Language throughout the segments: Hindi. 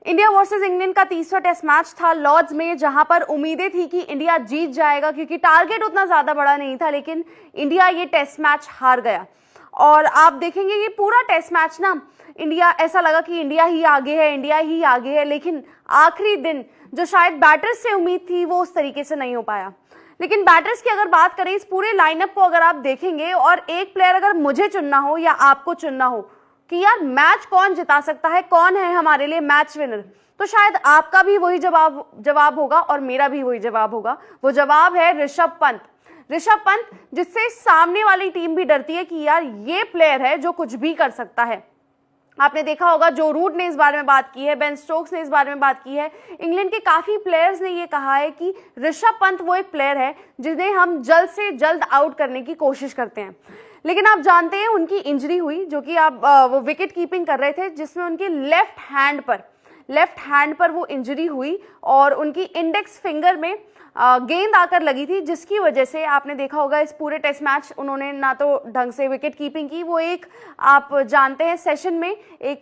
इंडिया वर्सेस इंग्लैंड का तीसरा टेस्ट मैच था लॉर्ड्स में, जहां पर उम्मीदें थी कि इंडिया जीत जाएगा क्योंकि टारगेट उतना ज्यादा बड़ा नहीं था, लेकिन इंडिया ये टेस्ट मैच हार गया। और आप देखेंगे ये पूरा टेस्ट मैच ना, इंडिया ऐसा लगा कि इंडिया ही आगे है, इंडिया ही आगे है, लेकिन आखिरी दिन जो शायद बैटर्स से उम्मीद थी वो उस तरीके से नहीं हो पाया। लेकिन बैटर्स की अगर बात करें, इस पूरे लाइनअप को अगर आप देखेंगे और एक प्लेयर अगर मुझे चुनना हो या आपको चुनना हो कि यार मैच कौन जिता सकता है, कौन है हमारे लिए मैच विनर, तो शायद आपका भी वही जवाब होगा और मेरा भी वही जवाब होगा। वो जवाब है ऋषभ पंत। ऋषभ पंत, जिससे सामने वाली टीम भी डरती है कि यार ये प्लेयर है जो कुछ भी कर सकता है। आपने देखा होगा जो रूट ने इस बारे में बात की है, बेन स्टोक्स ने इस बारे में बात की है, इंग्लैंड के काफी प्लेयर्स ने ये कहा है कि ऋषभ पंत वो एक प्लेयर है जिन्हें हम जल्द से जल्द आउट करने की कोशिश करते हैं। लेकिन आप जानते हैं उनकी इंजरी हुई, जो कि वो विकेट कीपिंग कर रहे थे, जिसमें उनकी लेफ्ट हैंड पर वो इंजरी हुई और उनकी इंडेक्स फिंगर में गेंद आकर लगी थी, जिसकी वजह से आपने देखा होगा इस पूरे टेस्ट मैच उन्होंने ना तो ढंग से विकेट कीपिंग की। वो एक आप जानते हैं सेशन में,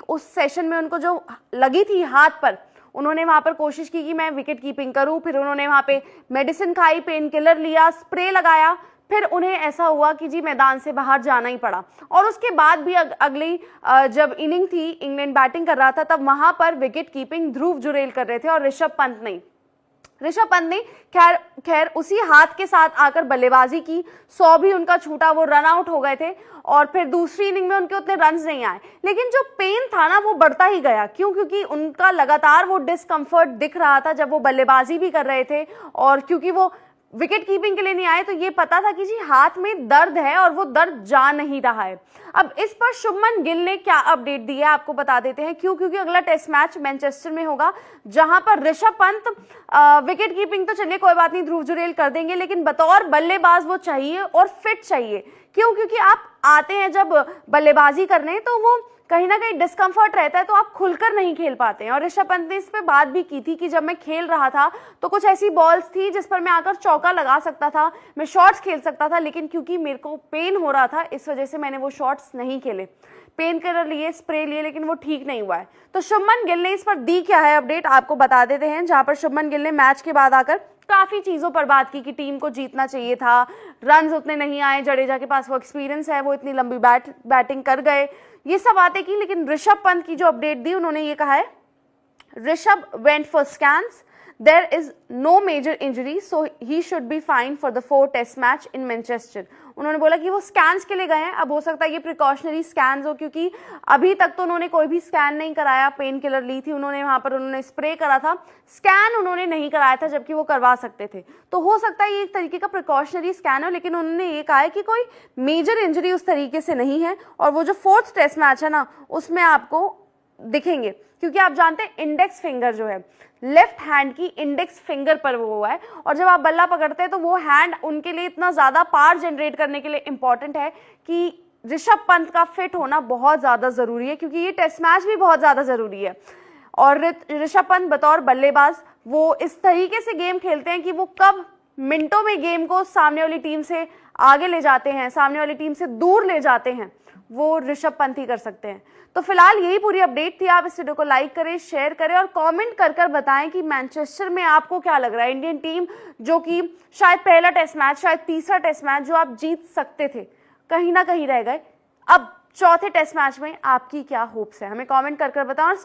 उस सेशन में उनको जो लगी थी हाथ पर, उन्होंने वहां पर कोशिश की कि मैं विकेट कीपिंग करूं, फिर उन्होंने वहां पे मेडिसिन खाई, पेन किलर लिया, स्प्रे लगाया, फिर उन्हें ऐसा हुआ कि जी मैदान से बाहर जाना ही पड़ा। और उसके बाद भी अगली जब इनिंग थी, इंग्लैंड बैटिंग कर रहा था, तब वहां पर विकेट कीपिंग ध्रुव जुरेल कर रहे थे और ऋषभ पंत नहीं। ऋषभ पंत ने खैर उसी हाथ के साथ आकर बल्लेबाजी की, 100 भी उनका छूटा, वो रन आउट हो गए थे और फिर दूसरी इनिंग में उनके उतने रन्स नहीं आए। लेकिन जो पेन था ना वो बढ़ता ही गया। क्यों? क्योंकि उनका लगातार वो डिस्कम्फर्ट दिख रहा था जब वो बल्लेबाजी भी कर रहे थे, और क्योंकि वो विकेट कीपिंग के लिए नहीं आए तो ये पता था कि जी हाथ में दर्द है और वो दर्द जा नहीं रहा है। अब इस पर शुभमन गिल ने क्या अपडेट दी है आपको बता देते हैं। क्यों? क्योंकि अगला टेस्ट मैच मैनचेस्टर में होगा, जहां पर ऋषभ पंत विकेट कीपिंग तो चलिए कोई बात नहीं, ध्रुव जुरेल कर देंगे, लेकिन बतौर बल्लेबाज वो चाहिए और फिट चाहिए। क्यों? क्योंकि आप आते हैं जब बल्लेबाजी करने तो वो कहीं ना कहीं डिस्कम्फर्ट रहता है, तो आप खुलकर नहीं खेल पाते हैं। और ऋषभ पंत ने इस पे बात भी की थी कि जब मैं खेल रहा था तो कुछ ऐसी बॉल्स थी जिस पर मैं आकर चौका लगा सकता था, मैं शॉट्स खेल सकता था, लेकिन क्योंकि मेरे को पेन हो रहा था इस वजह से मैंने वो शॉट्स नहीं खेले। पेन किलर लिए, स्प्रे लिए, लेकिन वो ठीक नहीं हुआ है। तो शुभमन गिल ने इस पर दी क्या है अपडेट आपको बता देते हैं, जहां पर शुभमन गिल ने मैच के बाद आकर काफी चीजों पर बात की कि टीम को जीतना चाहिए था, रन्स उतने नहीं आए, जडेजा के पास वो एक्सपीरियंस है, वो इतनी लंबी बैटिंग कर गए, ये सब बातें की। लेकिन ऋषभ पंत की जो अपडेट दी, उन्होंने ये कहा है Rishabh went for scans, there is no major injury, so he should be fine for the 4 test match in Manchester. उन्होंने बोला कि वो स्कैन्स के लिए गए हैं। अब हो सकता है ये प्रिकॉशनरी स्कैन्स हो, क्योंकि अभी तक तो उन्होंने कोई भी स्कैन नहीं कराया। पेन किलर ली थी उन्होंने, वहां पर उन्होंने स्प्रे करा था, स्कैन उन्होंने नहीं कराया था, जबकि वो करवा सकते थे। तो हो सकता है ये एक तरीके का प्रिकॉशनरी स्कैन हो, लेकिन उन्होंने ये कहा है कि कोई मेजर इंजरी उस तरीके से नहीं है। और वो जो 4th टेस्ट मैच है ना, उसमें आपको दिखेंगे, क्योंकि आप जानते हैं इंडेक्स फिंगर जो है, लेफ्ट हैंड की इंडेक्स फिंगर पर वो हुआ है, और जब आप बल्ला पकड़ते हैं तो वो हैंड उनके लिए इतना ज्यादा पावर जनरेट करने के लिए इंपॉर्टेंट है कि ऋषभ पंत का फिट होना बहुत ज्यादा जरूरी है, क्योंकि ये टेस्ट मैच भी बहुत ज्यादा जरूरी है। और ऋषभ पंत बतौर बल्लेबाज वो इस तरीके से गेम खेलते हैं कि वो कब मिनटों में गेम को सामने वाली टीम से आगे ले जाते हैं, सामने वाली टीम से दूर ले जाते हैं, वो ऋषभ पंत ही कर सकते हैं। तो फिलहाल यही पूरी अपडेट थी। आप इस वीडियो को लाइक करें, शेयर करें और कमेंट कर बताएं कि मैनचेस्टर में आपको क्या लग रहा है। इंडियन टीम जो कि शायद पहला टेस्ट मैच, शायद तीसरा टेस्ट मैच जो आप जीत सकते थे, कहीं ना कहीं रह गए। अब 4थे टेस्ट मैच में आपकी क्या होप्स है, हमें कमेंट कर बताएं। और